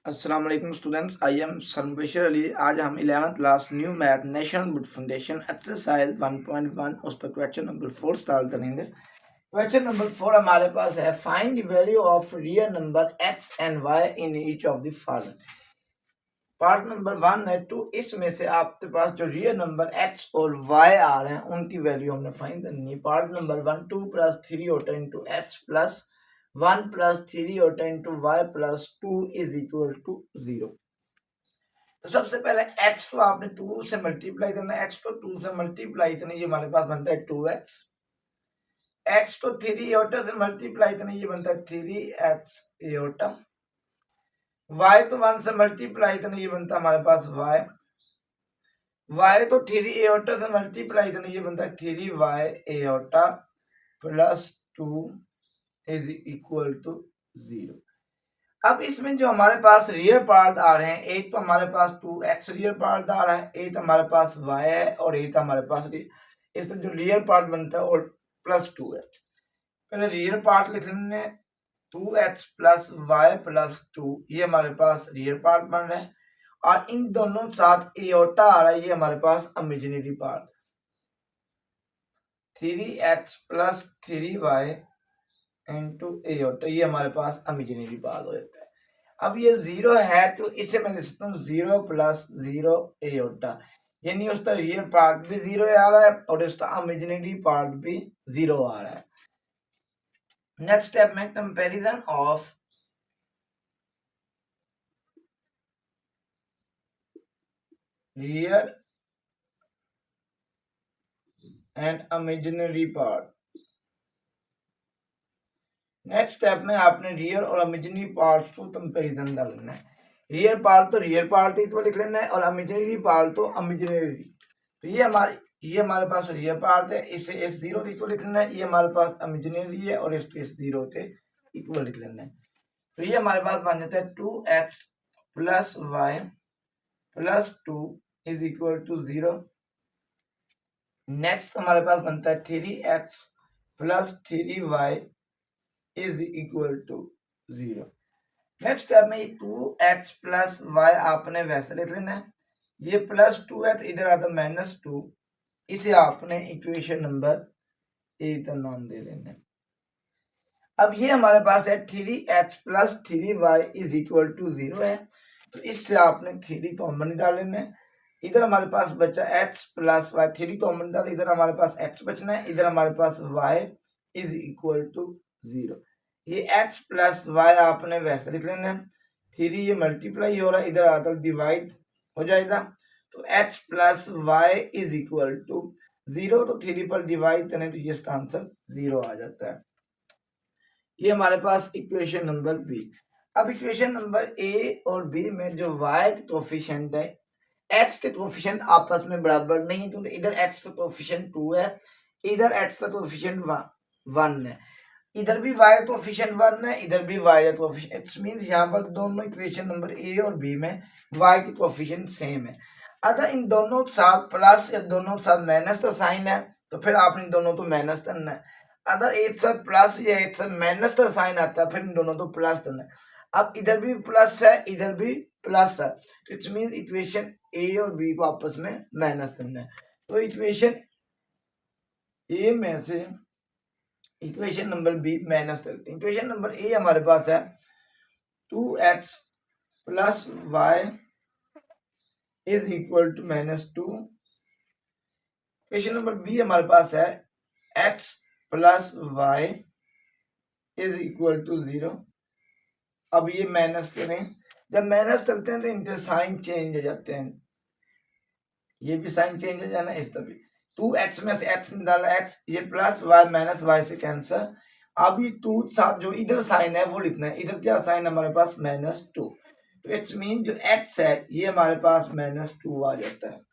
अस्सलाम वालेकुम students, I am सरबशर अली। आज हम 11th class new math national book foundation exercise 1.1 उसका क्वेश्चन नंबर 4 स्टार्ट करेंगे। क्वेश्चन नंबर 4 हमारे पास है, find the value of real number x and y in each of the following. Part number 1 है 2, इसमें से आपके पास जो रियल नंबर x और y आ रहे हैं उनकी वैल्यू हमने फाइंड करनी है। पार्ट नंबर 1 2 प्लस 3 होता है इंटू x प्लस 1 प्लस 3 होता है into y plus 2 is equal to 0। तो सबसे पहले x को आपने 2 से मल्टीप्लाई करना है, x को 2 से मल्टीप्लाई करना, ये हमारे पास बनता है 2x। x को 3 एटा से मल्टीप्लाई करना, ये बनता है 3x एटा। y तो 1 से मल्टीप्लाई करना, ये बनता है हमारे पास y तो 3 एटा से मल्टीप्लाई करना, ये बनता है 3y Etah plus 2 is equal to 0। अब इसमें जो हमारे पास रियल पार्ट आ रहे हैं, एक तो हमारे पास 2x रियल पार्ट आ रहा है, एक हमारे पास y है और एक हमारे पास इसमें जो रियल पार्ट बनता है और प्लस 2 है। पहले रियल पार्ट लिख लेंगे, 2x प्लस y प्लस 2, ये हमारे पास रियल पार्ट बन रहा है और इन दोनों साथ एओटा आ रहा है, ये हमारे पास imaginary part. 3x plus 3y into iota, ये हमारे पास इमेजिनरी पार्ट हो जाता है। अब ये 0 है तो इसे मैं लिख सकता हूँ 0 प्लस 0 एओटा, यानी उसका रियल पार्ट भी 0 आ रहा है और उसका इमेजिनरी पार्ट भी 0 आ रहा है। नेक्स्ट स्टेप में comparison of real and imaginary part. Next step में आपने रियल और इमेजिनरी पार्ट्स को कंपैरिजन करना है। रियल पार्ट तो रियल पार्ट ही तो लिख लेना है और इमेजिनरी पार्ट तो इमेजिनरी। तो ये हमारे पास रियल पार्ट है, इसे इस 0 से इक्वल लिख लेना है। ये हमारे पास इमेजिनरी है और इसको इस 0 से इक्वल लिख लेना है। तो ये हमारे पास बन जाता है 2x plus y plus 2 is equal to 0। Next हमारे पास बनता है 3x plus 3y is equal to 0। Next step में 2x प्लस y आपने वैसे लिख लेना है। ये प्लस 2 है तो इधर आता -2, इसे आपने इक्वेशन नंबर 1 का नाम दे लेना है। अब ये हमारे पास है 3x plus 3y is equal to 0 है, तो इससे आपने 3 कॉमन निकाल लेना है। इधर हमारे पास बचा x प्लस y, 3 कॉमन निकाल, इधर हमारे पास x बचना है, इधर हमारे पास y इज इक्वल टू 0। ये x प्लस y आपने वैसे लिख लेना है। 3 ये मल्टीप्लाई हो रहा है, इधर आता डिवाइड हो जाएगा, तो x plus y is equal to 0। तो 3 पर डिवाइड करें तो ये इसका आंसर 0 आ जाता है। ये हमारे पास इक्वेशन नंबर बी। अब इक्वेशन नंबर ए और बी में जो y के कोफिशिएंट है, x के कोफिशिएंट आपस में बराबर नहीं है, क्योंकि इधर x का कोफिशिएंट 2 है, इधर x का कोफिशिएंट 1 है। इधर भी y का कोफिशिएंट 1 है, इधर भी y का कोफिशिएंट, इट्स मींस यहां पर दोनों इक्वेशन नंबर ए और बी में y के कोफिशिएंट सेम है। अगर इन दोनों के साथ प्लस या दोनों के साथ माइनस का साइन है तो फिर आपने इन दोनों को माइनस करना है। अगर एक साथ प्लस या एक साथ माइनस का साइन आता है फिर इन दोनों को प्लस करना है। अब इधर भी प्लस है, इधर भी प्लस है, तो इट्स मींस इक्वेशन ए और बी को आपस में माइनस करना है। तो इक्वेशन ए में से इक्वेशन नंबर बी माइनस करते हैं। इक्वेशन नंबर ए हमारे पास है 2x plus y is equal to -2। Equation number B हमारे पास है x plus y is equal to 0। अब ये माइनस करें, जब माइनस करते हैं तो इनके साइन चेंज हो जाते हैं, ये भी साइन चेंज हो जाना, इस तरह भी 2x में से x निकाला x, ये प्लस y माइनस y से कैंसर। अब ये 2 साथ जो इधर साइन है वो लिखना है, इधर क्या साइन हमारे पास -2, तो इट्स मीन जो x है ये हमारे पास -2 आ जाता है।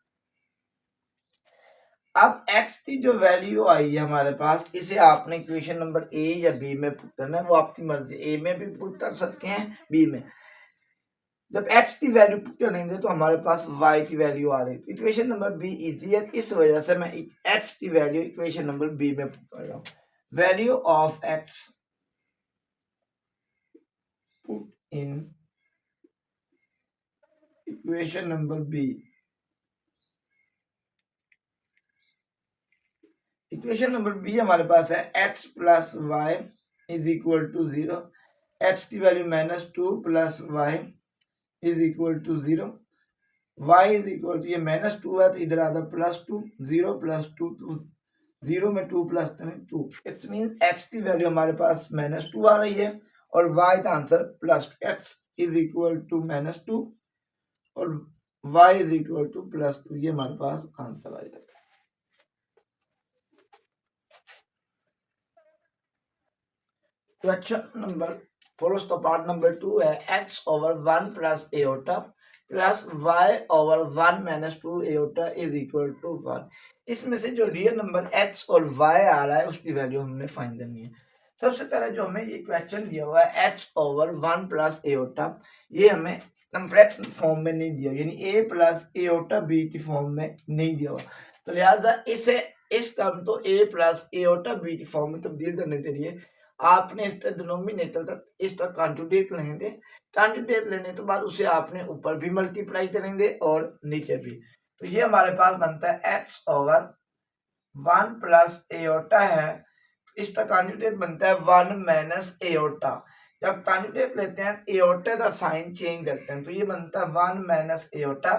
अब x की जो वैल्यू आई है हमारे पास, इसे आपने इक्वेशन नंबर ए या बी में पुट करना है, वो आपकी मर्जी, ए में भी पुट कर सकते हैं बी में। जब x की वैल्यू पुट करेंगे तो हमारे पास y की वैल्यू आ रही है। इक्वेशन नंबर बी इजी है, इस वजह से मैं x की वैल्यू इक्वेशन नंबर बी में पुट कर रहा हूँ। Value of x put in equation number B. Equation number B हमारे पास है X plus Y is equal to 0। X की value -2 plus Y is equal to 0। Y is equal to, ये -2 है तो इधर आता +2, 0 + 2 तो 0 में 2 प्लस 2। इट्स मीन एक्स की वैल्यू हमारे पास -2 आ रही है और वाई का answer +2। X is equal to -2 और वाई इज इक्वल टू +2, ये हमारे पास आंसर आ जाता है। क्वेश्चन नंबर फॉलोस तो पार्ट नंबर 2 है x over 1 plus iota plus y over 1 minus 2 iota is equal to 1। इसमें से जो रियल नंबर x और y आ रहा है उसकी वैल्यू हमने फाइंड करनी है। सबसे पहले जो हमें ये क्वेश्चन दिया हुआ है x ओवर 1 प्लस एओटा, ये हमें कम्प्लेक्स फॉर्म में नहीं दिया, यानी a प्लस एओटा b की फॉर्म में नहीं दिया हुआ, तो लिहाजा इसे इस टर्म तो a प्लस एओटा b की फॉर्म में तब्दील करने के लिए आपने इस डिनोमिनेटर तक इस तक कॉन्जुगेट लेंगे। कॉन्जुगेट लेने के बाद उसे आपने ऊपर भी मल्टीप्लाई करेंगे और नीचे भी, तो ये हमारे पास बनता है x ओवर 1 प्लस एओटा है, इसका कॉन्जुगेट बनता है 1 माइनस एओटा। जब कॉन्जुगेट लेते हैं एओटा का साइन चेंज करते हैं तो ये बनता है 1 माइनस एओटा।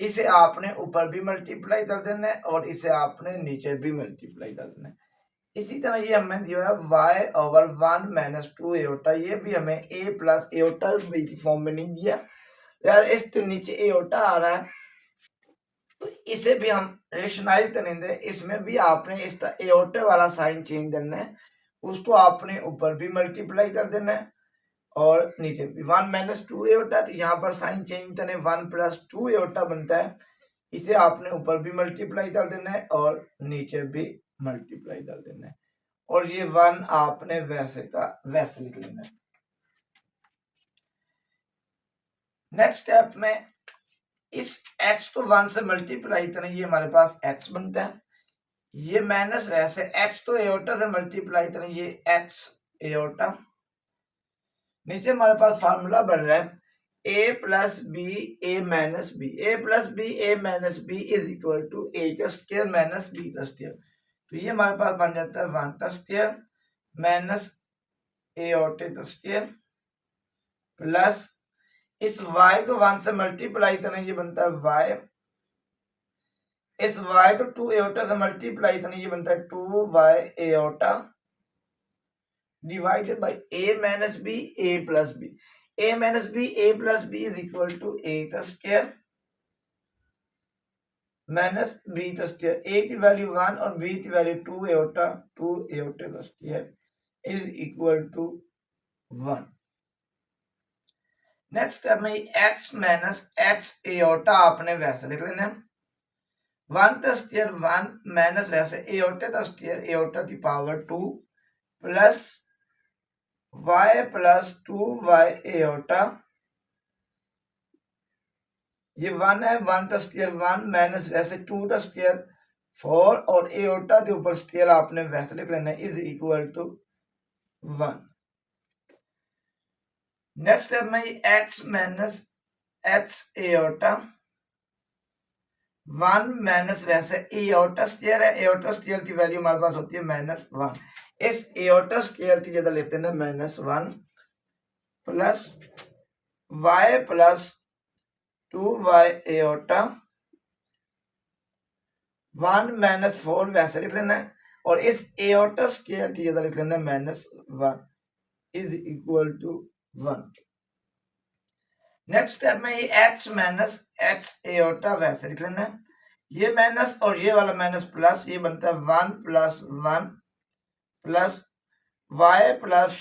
इसे आपने ऊपर भी मल्टीप्लाई कर देना है और इसे आपने नीचे भी मल्टीप्लाई कर देना है। इसी तरह ये हमें दिया है y ओवर 1 माइनस 2 एओटा, ये भी हमें a प्लस एओटा की फॉर्म में नहीं दिया, यार इसके नीचे एओटा आ रहा है तो इसे भी हम रेशनाइज करेंगे। इसमें भी आपने इस एओटे वाला साइन चेंज करना है, उसको आपने ऊपर भी मल्टीप्लाई कर देना है और नीचे भी 1 माइनस 2 एओटा, तो यहाँ पर साइन चेंज करें 1 प्लस 2 एओटा बनता है, इसे आपने ऊपर भी मल्टीप्लाई कर देना है और नीचे भी मल्टीप्लाई कर देना है और ये 1 आपने वैसे का वैसे लिख लेना है। नेक्स्ट स्टेप में इस x को 1 से मल्टीप्लाई करें, ये हमारे पास x बनता है, ये माइनस वैसे x तो एओटा से मल्टीप्लाई करें, ये x एओटा, नीचे हमारे पास फार्मूला बन रहा है a plus b a minus b, a plus b a minus b is equal to a का स्क्वायर माइनस b का स्क्वायर, तो ये हमारे पास बन जाता है 1 का स्क्वायर माइनस एओटे का स्क्वायर प्लस इस y को 1 से मल्टीप्लाई करें, ये बनता है y, इस y को 2 एओटा से मल्टीप्लाई करें, ये बनता है 2y iota divided by a minus b a plus b, a minus b a plus b is equal to a का स्क्वायर माइनस b का स्क्वायर, a की वैल्यू 1 और b की वैल्यू 2 एओटा, 2 एओटा का square is equal to 1। Next step में x minus x iota आपने वैसे लिख लेना है, 1 का स्क्वायर 1 माइनस वैसे एओटा का स्क्वायर एओटा की power 2 plus y plus 2y iota, ये 1 है, 1 का स्क्वायर 1 माइनस वैसे 2 का स्क्वायर 4 और एओटा के ऊपर स्क्वायर आपने वैसे लिख लेना है is equal to 1। Next step में x minus x iota, 1 minus वैसे एओटा स्क्वायर है, एओटा स्क्वायर की वैल्यू हमारे पास होती है -1, इस एओटा स्क्वायर की जगह लेते हैं -1 plus y plus 2y aorta, 1 minus 4 वैसे लिख लेना है और इस एओटा स्क्वायर की जगह लिख लेना है -1 is equal to 1। Next step में ये x माइनस x एओटा वैसे लिख लेना है, ये माइनस और ये वाला माइनस प्लस, ये बनता है 1 plus 1 plus y plus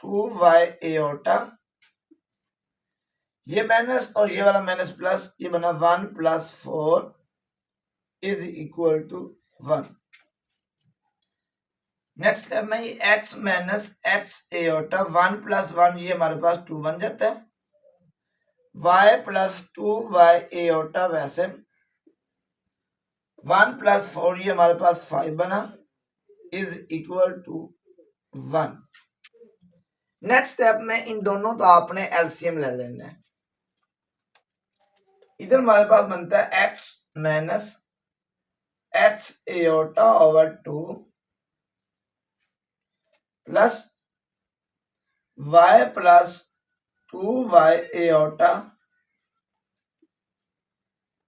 2y iota, ये माइनस और ये वाला माइनस प्लस, ये बना 1 plus 4 is equal to 1। Next step में x minus x iota, 1 plus 1 ये हमारे पास 2 बन जाता है, y प्लस 2y एओटा वैसे 1 प्लस 4 ये हमारे पास 5 बना is equal to 1। Next step में इन दोनों तो आपने एलसीएम ले लेना है, इधर हमारे पास बनता है x minus x iota over 2 plus y plus 2y iota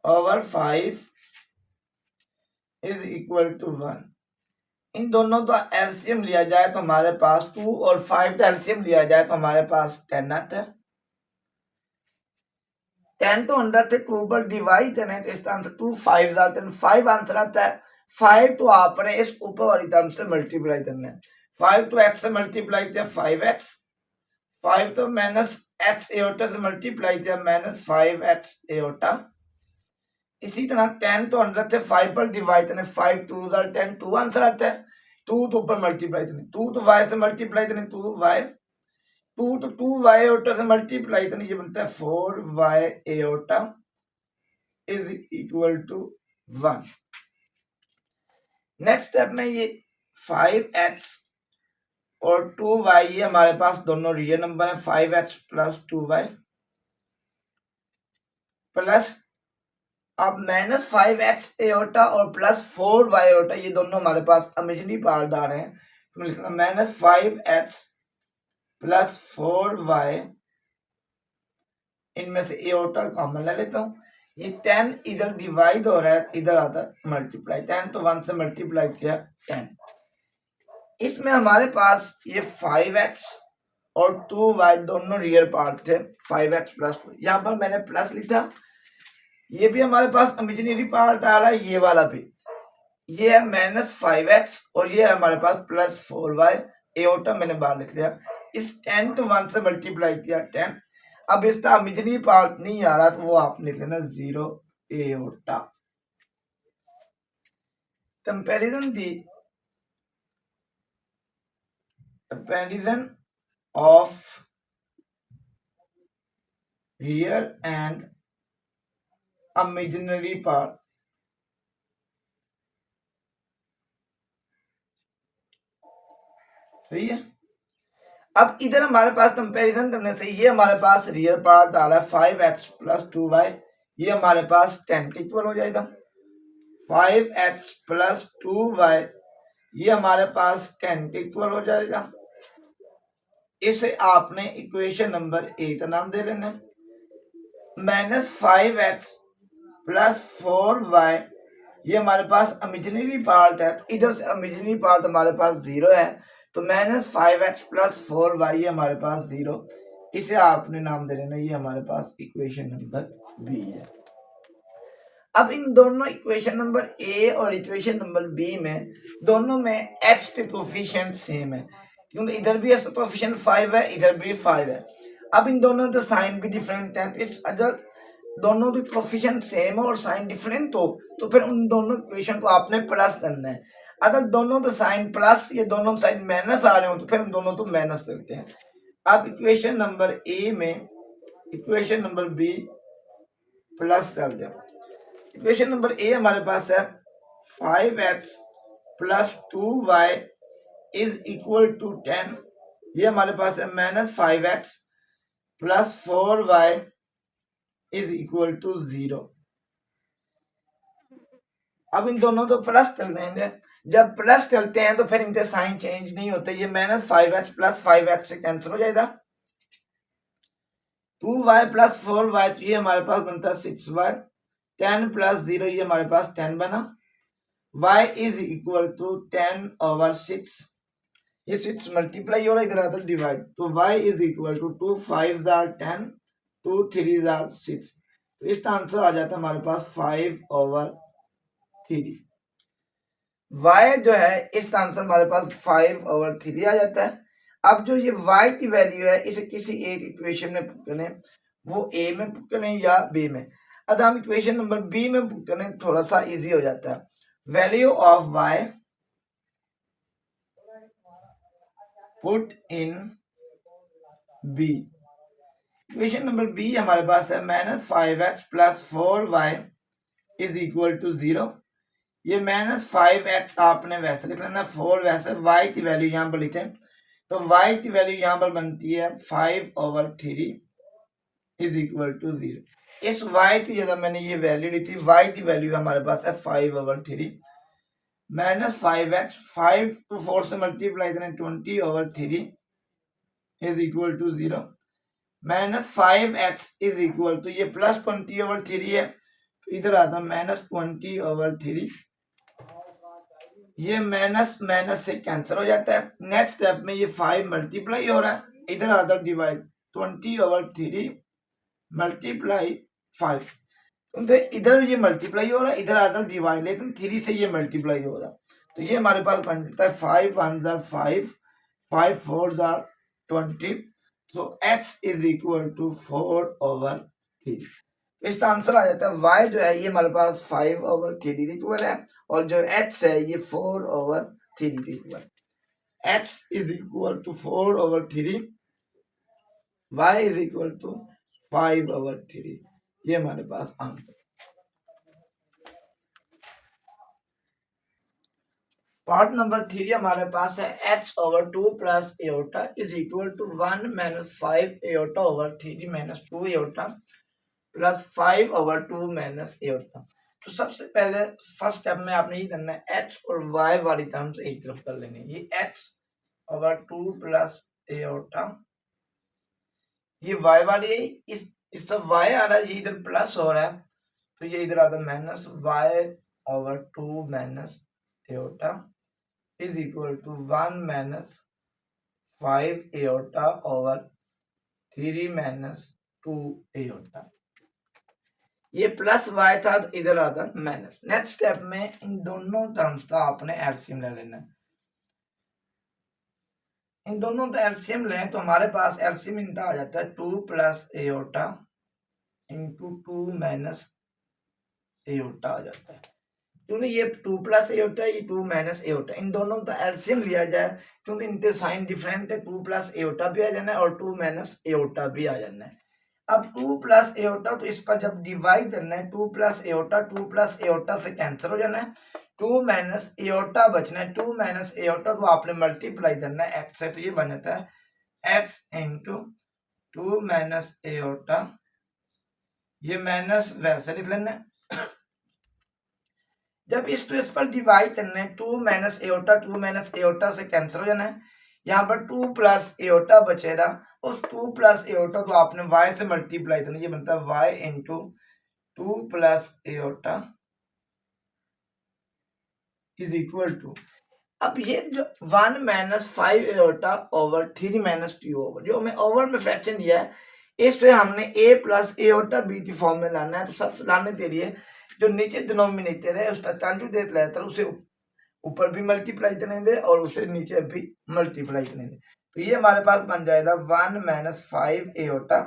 over 5 is equal to 1। इन दोनों का एलसीएम लिया जाए तो हमारे पास 2 और 5 का एलसीएम लिया जाए तो हमारे पास 10 आता है। 10 तो अंदर से 2 पर डिवाइड करना है तो इसका आंसर 2 5 10 5 आंसर आता है। 5 तो आपने इस ऊपर वाली टर्म से मल्टीप्लाई करना है। 5 तो x से मल्टीप्लाई किया 5x, 5 तो माइनस x एओटा से मल्टीप्लाई किया माइनस 5x एओटा। इसी तरह 10 तो अंदर से 5 पर डिवाइड करना, 5 2 10 2 आंसर आता है। 2 तो ऊपर मल्टीप्लाई करना, 2 तो y से मल्टीप्लाई करना 2y, 2 तो 2y एओटा से मल्टीप्लाई करना, ये बनता है 4y iota is equal to 1। Next step में ये 5x और 2y ये हमारे पास दोनों रियल नंबर है। 5x प्लस 2y प्लस अब माइनस 5x एओटा और प्लस 4y एओटा ये दोनों हमारे पास इमेजिनरी पार्ट आ रहे हैं तो लिखना माइनस 5x प्लस 4y, इनमें से एओटा कॉमन ले लेता हूँ। ये 10 इधर डिवाइड हो रहा है, इधर आता है मल्टीप्लाई, 10 तो 1 से मल्टीप्लाई किया 10। इसमें हमारे पास ये 5x और 2y दोनों रियल पार्ट थे। 5x प्लस 2 यहाँ पर मैंने प्लस लिखा, ये भी हमारे पास इमेजिनरी पार्ट आ रहा है, ये वाला भी, ये है माइनस 5x और ये है हमारे पास प्लस 4y एओटा मैंने बाहर लिख लिया। इस 10 तो 1 से मल्टीप्लाई किया 10। अब इसका इमेजिनरी पार्ट नहीं आ रहा तो वो आपने लिख लेना 0 aorta. Comparison of real and imaginary part. सही है। अब इधर हमारे पास कंपैरिजन करने से ये हमारे पास रियल पार्ट आ रहा है 5x प्लस 2y, ये हमारे पास 10 के इक्वल हो जाएगा। 5x प्लस 2y ये हमारे पास 10 के इक्वल हो जाएगा। इसे आपने इक्वेशन नंबर ए का नाम दे लेना। माइनस 5x प्लस 4y ये हमारे पास इमेजिनरी पार्ट है, तो इधर से इमेजिनरी पार्ट हमारे पास 0 है तो माइनस 5x प्लस 4y ये हमारे पास 0, इसे आपने नाम दे लेना, ये हमारे पास इक्वेशन नंबर बी है। अब इन दोनों इक्वेशन नंबर ए और इक्वेशन नंबर बी में दोनों में x के कोफिशिएंट सेम है, क्योंकि इधर भी x कोफिशिएंट 5 है, इधर भी 5 है। अब इन दोनों का साइन भी डिफरेंट है, तो अगर दोनों के कोफिशिएंट सेम हो और साइन डिफरेंट हो तो फिर उन दोनों इक्वेशन को आपने प्लस करना है। अगर दोनों का साइन प्लस ये दोनों साइन माइनस आ रहे हो तो फिर हम दोनों को माइनस करते हैं। अब इक्वेशन नंबर ए में इक्वेशन नंबर बी प्लस कर दो। इक्वेशन नंबर ए हमारे पास है 5x plus 2y is equal to 10, ये हमारे पास है minus 5x plus 4y is equal to 0। अब इन दोनों को प्लस कर देंगे, जब प्लस करते हैं तो फिर इनके साइन चेंज नहीं होते, ये माइनस 5x प्लस 5x से कैंसिल हो जाएगा। 2y प्लस 4y तो ये हमारे पास बनता है 6y, 10 प्लस 0 ये हमारे पास 10 बना, y is equal to 10 over 6, ये 6 मल्टीप्लाई हो रहा है, इधर आता डिवाइड, तो y is equal to 2 5 are 10 2 3 are 6, तो इसका आंसर आ जाता है हमारे पास 5 ओवर 3। y जो है इसका आंसर हमारे पास 5 ओवर 3 आ जाता है। अब जो ये y की वैल्यू है इसे किसी एक इक्वेशन में पुट करें, वो a में पुट करें या b में। अगर हम इक्वेशन नंबर b में पुट करें थोड़ा सा इजी हो जाता है। Value of y put in b, equation number b हमारे पास है minus 5x plus 4y is equal to 0, ये माइनस 5x आपने वैसे लिख लेना, 4 वैसे, y की वैल्यू यहाँ पर लिखें तो y की वैल्यू यहाँ पर बनती है 5 ओवर 3 इज इक्वल टू 0। इस y की जगह मैंने ये वैल्यू ली थी, y की वैल्यू हमारे पास है 5/3 माइनस 5x, 5 को 4 से मल्टीप्लाई करें 20/3 is equal to 0 minus 5x is equal to ये प्लस 20/3 है, तो इधर आता माइनस 20/3, ये माइनस माइनस से कैंसिल हो जाता है। नेक्स्ट स्टेप में ये 5 मल्टीप्लाई हो रहा है, इधर आता डिवाइड 20/3 मल्टीप्लाई 5, इधर ये मल्टीप्लाई हो रहा है, इधर आता डिवाइड, लेकिन 3 से ये मल्टीप्लाई हो रहा है, तो ये हमारे पास बन जाता है 5 1 5, 5 4 20, so x is equal to 4/3। इसका आंसर आ जाता है y जो है ये हमारे पास 5/3 इक्वल है, और जो x है ये 4/3 equal, x is equal to 4/3, y is equal to 5/3, ये हमारे पास आंसर। पार्ट नंबर 3 हमारे पास है x/2 plus iota is equal to 1 minus 5 iota over 3 minus 2 iota plus 5/2 minus iota. तो सबसे पहले फर्स्ट स्टेप में आपने ये करना है x और y वाली टर्म्स एक तरफ कर लेने, ये x/2 प्लस एओटा, ये y वाली है, इस सब y आ रहा है, ये इधर प्लस हो रहा है, तो ये इधर आता minus y/2 minus iota is equal to 1 minus 5 iota over 3 minus 2 iota, ये प्लस y था तो इधर आता माइनस। नेक्स्ट स्टेप में इन दोनों टर्म्स का आपने एलसीएम ले लेना है, इन दोनों का एलसीएम लें तो हमारे पास एलसीएम इनका आ जाता है 2 plus iota into 2 minus iota आ जाता है, क्योंकि ये 2 प्लस एओटा ये 2 माइनस एओटा, इन दोनों का एलसीएम लिया जाए, क्योंकि इनके साइन डिफरेंट है, 2 प्लस एओटा भी आ जाना है और 2 माइनस एओटा भी आ जाना है। अब 2 प्लस एओटा, तो इस पर जब डिवाइड करना है 2 प्लस एओटा, 2 प्लस एओटा से कैंसिल हो जाना है, 2 माइनस एओटा बचना है, 2 माइनस एओटा को आपने मल्टीप्लाई करना है x से, तो ये बन जाता है x इंटू 2 माइनस एओटा, ये माइनस वैसे लिख लेना है, जब इस पर डिवाइड करना है 2 माइनस एओटा, 2 माइनस एओटा से कैंसिल हो जाना है, यहाँ पर 2 प्लस एओटा बचेगा, उस 2 प्लस एओटा को आपने y से मल्टीप्लाई करना, ये बनता है y into 2 plus iota is equal to, अब ये जो 1 minus 5 iota over 3 minus 2 over, जो हमें ओवर में फ्रैक्शन दिया है, इससे हमने a प्लस एओटा b की फॉर्म में लाना है, तो सबसे लाने के लिए जो नीचे डिनोमिनेटर है उसका कंजुगेट लेकर उसे ऊपर भी मल्टीप्लाई करने दे और उसे नीचे भी मल्टीप्लाई करने दे, तो ये हमारे पास बन जाएगा 1 माइनस 5 एओटा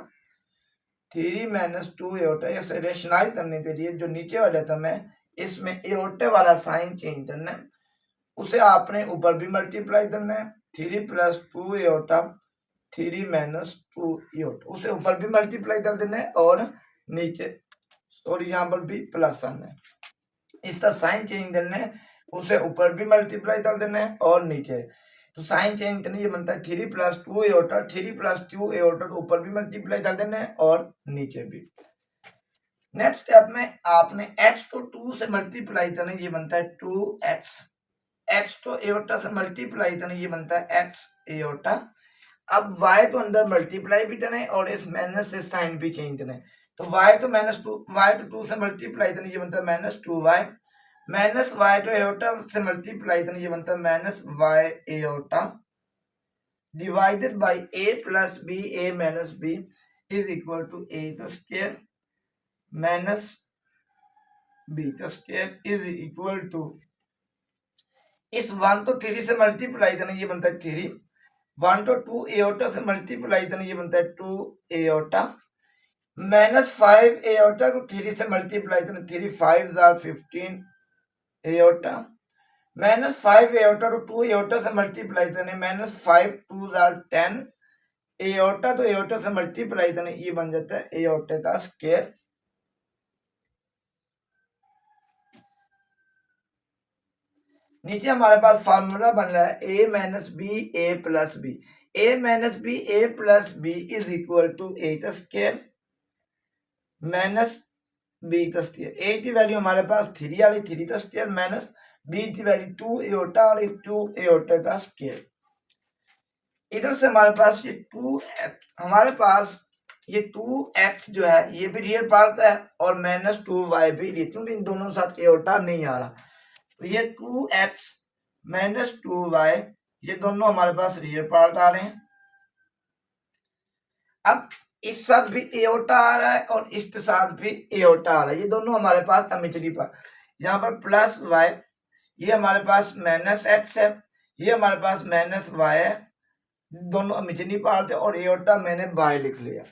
3 माइनस 2 एओटा। इसे रेशनाइज करने के लिए जो नीचे वाला टर्म है इसमें एओटे वाला साइन चेंज करना है, उसे आपने ऊपर भी मल्टीप्लाई करना है, 3 प्लस 2 एओटा 3 माइनस 2 एओटा, उसे ऊपर भी मल्टीप्लाई कर देना है और नीचे और यहाँ पर भी प्लस आना है, इसका साइन चेंज करना है, उसे ऊपर भी मल्टीप्लाई कर देना है और नीचे, तो साइन चेंज करना, ये बनता है 3 प्लस 2 एओटा, 3 प्लस 2 एओटा तो ऊपर भी मल्टीप्लाई कर देना है और नीचे भी। नेक्स्ट स्टेप में आपने x तो 2 से मल्टीप्लाई करना, ये बनता है 2x, x तो एओटा से मल्टीप्लाई करना, ये बनता है x एओटा, अब y तो अंदर मल्टीप्लाई भी करना है और इस माइनस से साइन भी चेंज करना है, तो y तो माइनस 2, y तो 2 से मल्टीप्लाई करना, ये बनता है माइनस 2y, माइनस y तो एओटा से मल्टीप्लाई करना, ये बनता है minus y iota divided by a plus b, a minus b is equal to a का स्क्वायर माइनस b का स्क्वायर इज इक्वल टू, इस 1 तो 3 से मल्टीप्लाई करना, ये बनता है 3, 1 तो 2 एओटा से मल्टीप्लाई करना, ये बनता है 2 एओटा माइनस 5 एओटा को 3 से मल्टीप्लाई करना, 3 5 15 एओटा माइनस 5 एओटा तो 2 एओटा से मल्टीप्लाई करने, माइनस 5 2 10 एओटा तो एओटा से मल्टीप्लाई करने, ये बन जाता है एओटे का स्क्वायर, नीचे हमारे पास फार्मूला बन रहा है a minus b a plus b, a minus b a plus b is equal to a का स्क्वायर माइनस बी का स्क्वायर। ए की वैल्यू हमारे पास 3 वाली 3 का स्क्वायर माइनस बी की वैल्यू 2 एओटा और 2 एओटा का स्क्वायर। इधर से हमारे पास ये 2 हमारे पास ये 2x जो है ये भी रियल पार्ट है और माइनस 2y भी रियल, क्योंकि इन दोनों के साथ एओटा नहीं आ रहा। तो ये 2x माइनस 2y ये दोनों हमारे पास रियल पार्ट आ रहे हैं। अब इस साथ भी एओटा आ रहा है और इस साथ भी एओटा आ रहा है, ये दोनों हमारे पास इमेजिनरी पार्ट। यहाँ पर प्लस y, ये हमारे पास माइनस x है, ये हमारे पास माइनस y है, दोनों इमेजिनरी पार्ट है और एओटा मैंने बाय लिख लिया।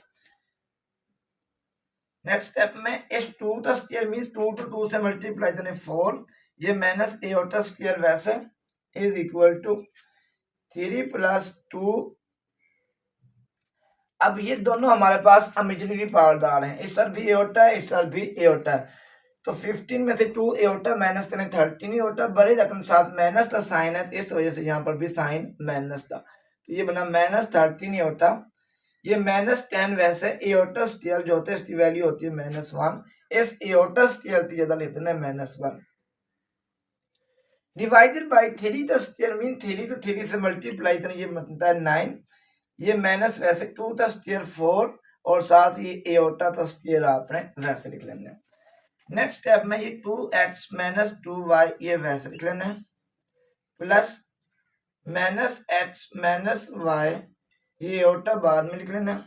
नेक्स्ट स्टेप में इस 2 का स्क्वायर मींस 2 to 2 से मल्टीप्लाई करने 4, ये माइनस एओटा स्क्वायर वैसे इज इक्वल टू 3 प्लस 2। अब ये दोनों हमारे पास इमेजिनरी पार्ट आ रहे हैं, इस साइड भी एओटा है, इस साइड भी एओटा है। तो 15 में से 2 एओटा माइनस करें 13 एओटा, बड़ी रकम साथ माइनस का साइन है, इस वजह से यहाँ पर भी साइन माइनस था, तो ये बना माइनस 13 एओटा। ये माइनस 10 वैसे एओटा स्क्वायर जो होता है इसकी वैल्यू होती है माइनस 1, इस एओटा स्क्वायर की जगह लेते हैं माइनस 1 डिवाइडेड बाय 3 का स्क्वायर मीन 3 to 3 से मल्टीप्लाई करें, ये बनता है 9, ये माइनस वैसे 2 का स्क्वायर 4 और साथ ही एओटा का स्क्वायर आपने वैसे लिख लेना है। नेक्स्ट स्टेप में ये 2x माइनस 2y ये वैसे लिख लेना है, plus minus x minus y ये एओटा बाद में लिख लेना है।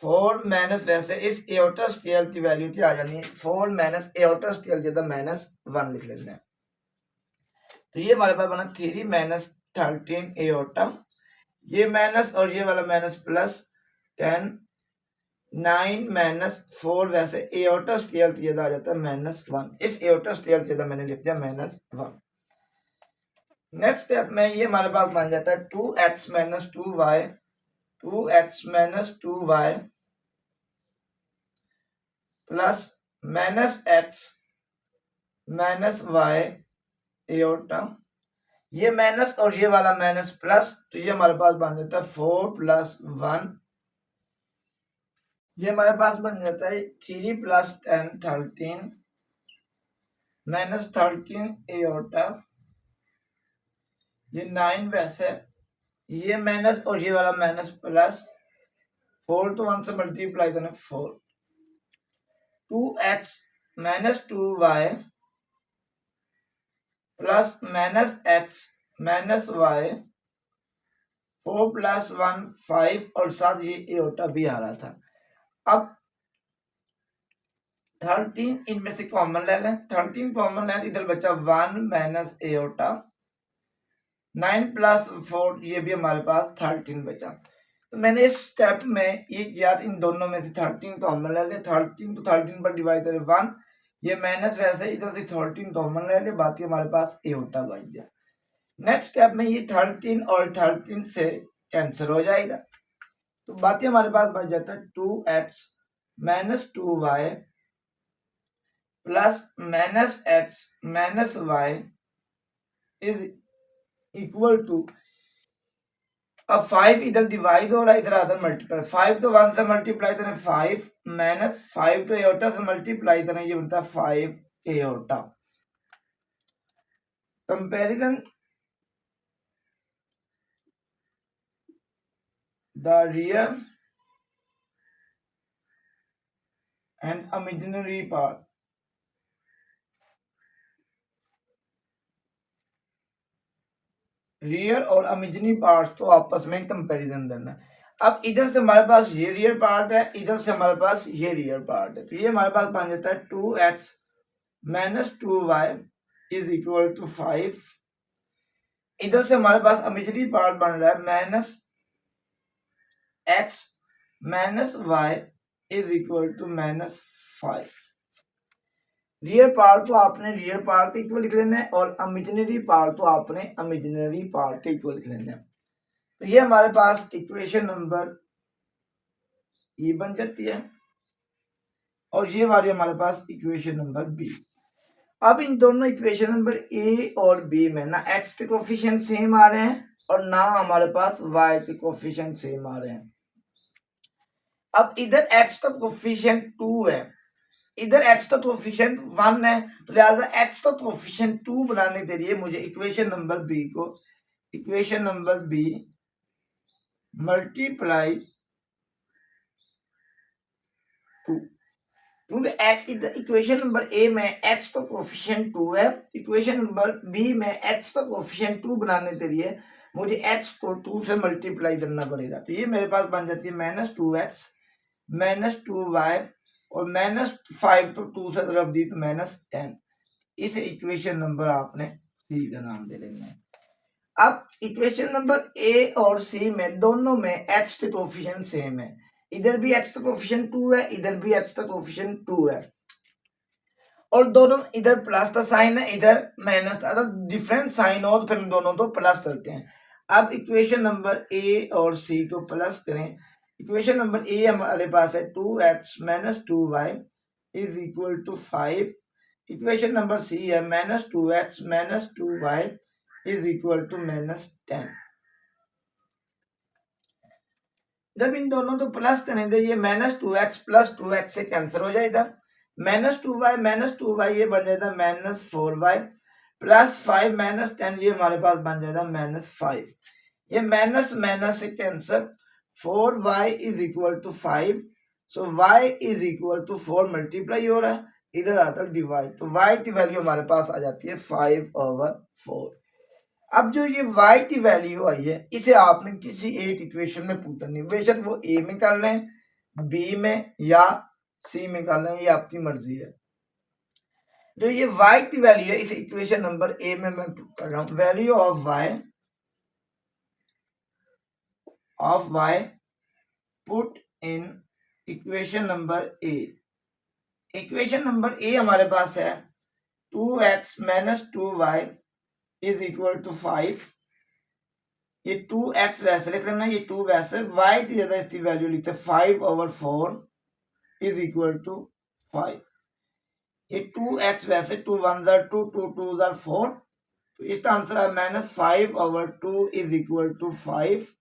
4 माइनस वैसे इस एओटा स्क्वायर की वैल्यू की आ जानी है, 4 माइनस एओटा स्क्वायर ज्यादा माइनस 1 लिख लेना है। तो ये हमारे पास बना 3 माइनस 13 एओटा, ये माइनस और ये वाला माइनस प्लस 10 9 माइनस 4 वैसे एओटा स्क्वायर की जगह आ जाता है माइनस 1, इस एओटा स्क्वायर की जगह मैंने लिख दिया माइनस 1। नेक्स्ट स्टेप में ये हमारे पास बन जाता है 2x minus 2y, 2x minus 2y plus minus x minus y aorta, ये माइनस और ये वाला माइनस प्लस, तो ये हमारे पास बन जाता है 4 प्लस 1, ये हमारे पास बन जाता है 3 प्लस 10 13 माइनस 13 एओटा, ये 9 वैसे, ये माइनस और ये वाला माइनस प्लस, 4 तो 1 से मल्टीप्लाई करना 4, 2x minus 2y plus minus x minus y, 4 plus 1 5 और साथ ये एओटा भी आ रहा था। अब 13 इनमें से कॉमन ले लें, 13 कॉमन लें, इधर बचा 1 माइनस एओटा, 9 प्लस 4 ये भी हमारे पास 13 बचा। तो मैंने इस स्टेप में ये किया, इन दोनों में से 13 कॉमन ले ले, 13 तो 13 पर डिवाइड करें 1, ये माइनस वैसे इधर से 13 कॉमन ले ले, बाकी हमारे पास एओटा बच गया। नेक्स्ट स्टेप में ये 13 और 13 से कैंसिल हो जाएगा, तो बाकी हमारे पास बच जाता है 2x minus 2y plus minus x minus y is equal to, अब 5 इधर डिवाइड हो रहा है, इधर आधा मल्टीप्लाई, 5 तो 1 से मल्टीप्लाई करें 5 माइनस 5 तो एओटा से मल्टीप्लाई करें, ये बनता है 5 aorta. Comparison the real and imaginary part, real और इमेजिनरी पार्ट तो आपस में कंपैरिजन करना है। अब इधर से हमारे पास ये रियल पार्ट है, इधर से हमारे पास ये रियल पार्ट है, तो ये हमारे पास बन जाता है 2x minus 2y is equal to 5, इधर से हमारे पास इमेजिनरी पार्ट बन रहा है minus x minus y is equal to minus 5। Real part तो आपने रियल पार्ट के इक्वल लिख लेना है और इमेजिनरी पार्ट तो आपने इमेजिनरी पार्ट के इक्वल लिख लेना है। तो ये हमारे पास इक्वेशन नंबर ए बन जाती है और ये वाली हमारे पास इक्वेशन नंबर बी। अब इन दोनों इक्वेशन नंबर ए और बी में ना एक्स के कोफिशिएंट सेम आ रहे हैं और ना हमारे पास वाई के कोफिशिएंट सेम आ रहे हैं। अब इधर x का कोफिशिएंट 2 है, इधर x का कोफिशिएंट 1 है, तो लिहाजा x का कोफिशिएंट 2 बनाने के लिए मुझे इक्वेशन नंबर बी मल्टीप्लाई 2, क्योंकि इक्वेशन नंबर ए में x का कोफिशिएंट 2 है, इक्वेशन नंबर बी में x का कोफिशिएंट 2 बनाने के लिए मुझे x को 2 से मल्टीप्लाई करना पड़ेगा। तो ये मेरे पास बन जाती है -2x -2y और -5 तो 2 से तरफ दी तो -10। इस इक्वेशन नंबर आपने सी का नाम दे लेना है। अब इक्वेशन नंबर ए और सी में दोनों में x के कोफिशिएंट सेम है, इधर भी x का कोफिशिएंट 2 है, इधर भी x का कोफिशिएंट 2 है, और दोनों इधर प्लस का साइन है, इधर माइनस का, अगर डिफरेंट साइन हो तो फिर दोनों तो प्लस करते हैं। अब इक्वेशन नंबर ए और सी को प्लस करें। इक्वेशन नंबर ए हमारे पास है 2x - 2y is equal to 5। Equation number c है -2x - 2y is equal to -10। जब इन दोनों को प्लस करेंगे ये -2x + 2x से कैंसिल हो जाएगा, -2y ये बन जाएगा -4y प्लस 5 -10 ये हमारे पास बन जाएगा -5। ये माइनस माइनस से cancel, 4y is equal to 5, so y is equal to 4 multiply हो रहा है, इधर आता है डिवाइड, तो y की वैल्यू हमारे पास आ जाती है 5/4। अब जो ये y की वैल्यू आई है इसे आपने किसी एक इक्वेशन में पुट करनी है, बेशक वो a में कर लें, b में या c में कर लें, ये आपकी मर्जी है। जो ये y की वैल्यू है इस इक्वेशन नंबर a में मैं पुट कर रहा हूं, value of y put in equation number a। Equation number a हमारे पास है 2x - 2y is equal to 5। ये 2x वैसे लिख लेना, ये 2 वैसे, y की जगह इसकी वैल्यू लिखते हैं 5/4 इज इक्वल टू 5। ये 2x वैसे, 2 1 2 2 2 4, तो इसका आंसर है -5/2 is equal to 5।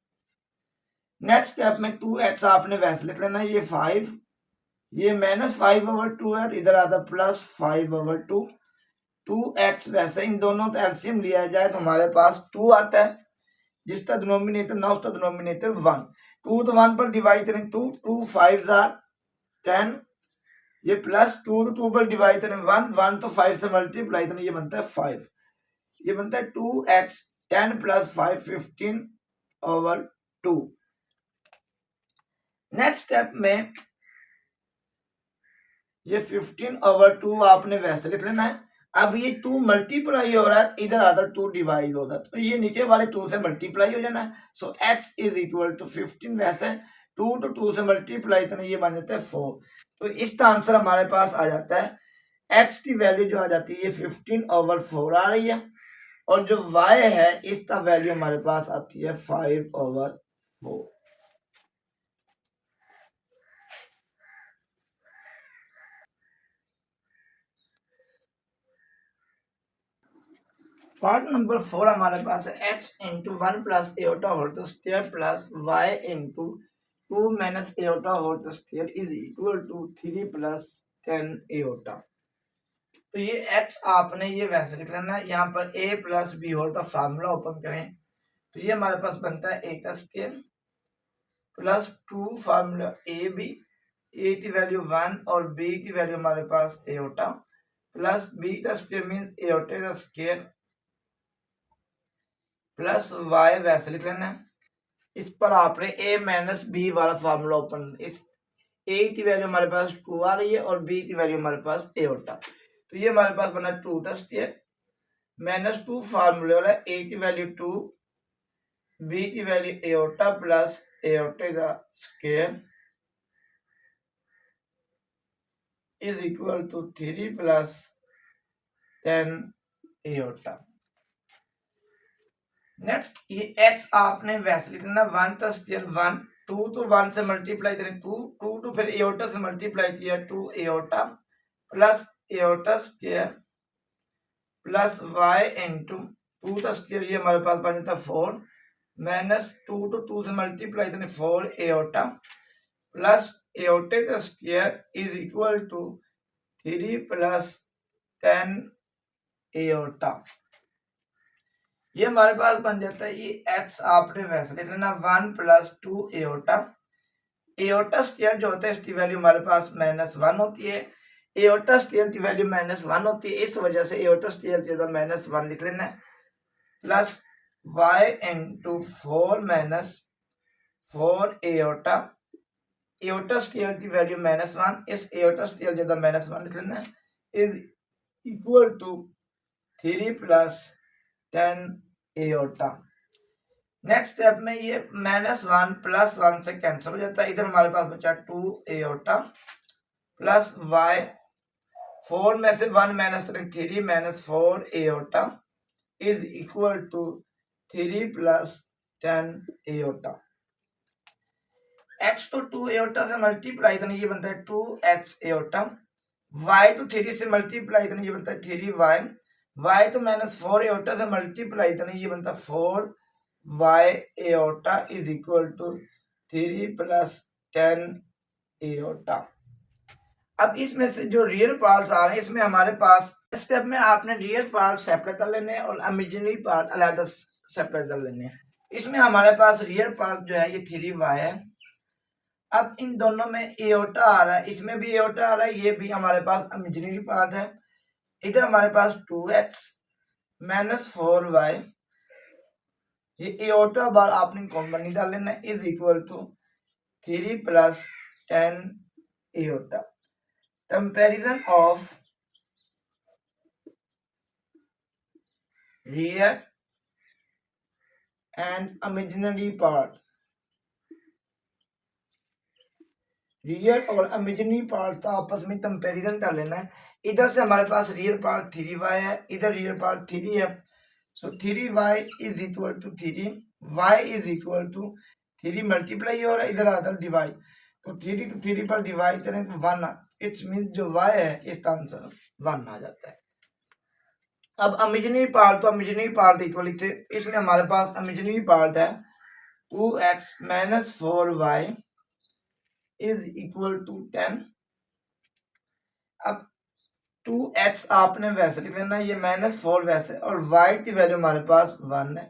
Next step में 2x आपने वैसे लिख लेना, ये 5, ये -5/2 है, तो इधर आता +5/2। 2x वैसे, इन दोनों का एलसीएम लिया जाए तो हमारे पास 2 आता है, जिसका डिनोमिनेटर ना उसका डिनोमिनेटर 1। 2 तो 1 पर डिवाइड करें 2, 2 5 10, ये प्लस 2 तो 2 पर डिवाइड करें 1, 1 तो 5 से मल्टीप्लाई करें, ये बनता है 5। ये बनता है 2x 10 + 5 15/2। नेक्स्ट स्टेप में ये 15/2 आपने वैसे लिख लेना है। अब ये 2 मल्टीप्लाई हो रहा है, इधर आधा 2 डिवाइड होगा, तो ये नीचे वाले 2 से मल्टीप्लाई हो जाना है, सो x इज इक्वल टू 15 वैसे 2 तो 2 से मल्टीप्लाई तो ये बन जाता है 4। तो इसका आंसर हमारे पास आ जाता है, x की वैल्यू जो आ जाती है ये 15/4 आ रही है, और जो y है इसका वैल्यू हमारे पास आती है 5/4। पार्ट नंबर 4 हमारे पास है x into 1 plus iota whole square plus y into 2 minus iota whole square is equal to 3 + 10 iota. तो ये x आपने ये वैसे लिख लेना है, यहाँ पर a + b होल का फार्मूला ओपन करें तो ये हमारे पास बनता है a का स्क्वायर प्लस 2 फार्मूला a की वैल्यू 1 और b की वैल्यू हमारे पास एओटा प्लस b का स्क्वायर मींस एओटा का स्क्वायर प्लस y वैसे लिख लेना है। इस पर आपने a - b वाला फार्मूला ओपन, इस a की वैल्यू हमारे पास 2 आ रही है और b की वैल्यू हमारे पास एओटा, तो ये हमारे पास बना 2 का स्क्वायर -2 फार्मूले वाला a की वैल्यू 2, b की वैल्यू एओटा प्लस एओटे का square is equal to 3 + 10 iota. Next ये x आपने वैसे लिख लेना 1 का स्क्वायर 1, 2 तो 1 से मल्टीप्लाई करें 2, 2 तो फिर एओटा से मल्टीप्लाई किया 2 iota plus aorta square plus y into 2 का स्क्वायर ये हमारे पास बन जाता 4 -2 तो 2 से मल्टीप्लाई करें 4 एओटा प्लस एओटा का square is equal to 3 plus 10 iota. ये हमारे पास बन जाता है, ये एक्स आपने वैसे लिख लेना 1 प्लस 2 एओटा। एओटा स्क्वायर जो होता है इसकी वैल्यू हमारे पास -1 होती है। एओटा स्क्वायर की वैल्यू -1 होती है, इस वजह से एओटा स्क्वायर की जगह -1 लिख लेना है। Plus y into 4 minus 4 aorta. Aorta square की वैल्यू -1, इस एओटा स्क्वायर की जगह -1 लिख लेना है, is equal to 3 plus 10 iota. Next step में ये -1 प्लस 1 से कैंसिल हो जाता है, इधर हमारे पास बचा 2 एओटा प्लस y, 4 में से 1 माइनस करें 3 minus 4 iota is equal to 3 plus 10 iota. x तो 2 एओटा से मल्टीप्लाई करने ये बनता है 2x एओटा। y तो 3 से मल्टीप्लाई करने ये बनता है 3y। y तो -4 एओटा से मल्टीप्लाई करने ये बनता है 4y iota is equal to 3 plus 10 iota. अब इसमें से जो रियल पार्ट्स आ रहे हैं इसमें हमारे पास स्टेप में आपने रियल पार्ट सेपरेट कर लेने और इमेजिनरी पार्ट अलग सेपरेट कर लेने। इसमें हमारे पास रियल पार्ट जो है ये 3y है। अब इन दोनों में एओटा आ रहा है, इसमें भी एओटा आ रहा है, ये भी हमारे पास इमेजिनरी पार्ट है। इधर हमारे पास 2x माइनस 4y, ये एओटा बार आपने कॉमन नहीं डाल लेना, is equal to 3 plus 10 iota. Comparison of real and imaginary part. Real और इमेजिनरी पार्ट का आपस में कंपैरिजन कर लेना है। इधर से हमारे पास रियल पार्ट 3y है, इधर रियल पार्ट 3 है, so 3y is equal to 3, y is equal to 3 multiply हो रहा है, इधर आता है डिवाइड, तो 3 तो 3 पर डिवाइड करें तो 1, इट्स मीन जो y है इसका आंसर 1 आ जाता है। अब इमेजिनरी पार्ट तो इमेजिनरी पार्ट इक्वल थे, इसमें हमारे पास इमेजिनरी पार्ट है 2x minus 4y is equal to 10। अब 2x आपने वैसे लिख लेना, ये -4 वैसे, और y की वैल्यू हमारे पास 1 है,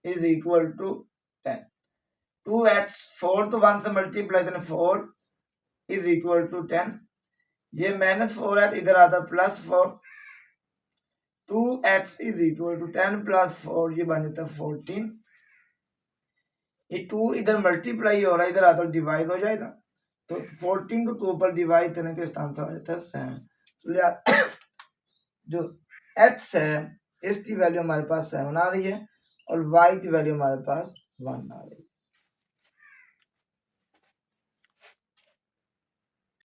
इज इक्वल टू 10। 2x 4 तो 1 से मल्टीप्लाई करना 4 इज इक्वल टू 10, ये -4 है तो इधर आता +4, 2x is equal to 10 plus 4, ये बन जाता है 14। ये 2 इधर मल्टीप्लाई हो रहा है, इधर आता डिवाइड हो जाएगा, तो 14 को 2 पर डिवाइड करने तो इसका आंसर आ जाता है 7। जो x है इसकी वैल्यू हमारे पास 7 आ रही है और y की वैल्यू हमारे पास 1 आ रही है।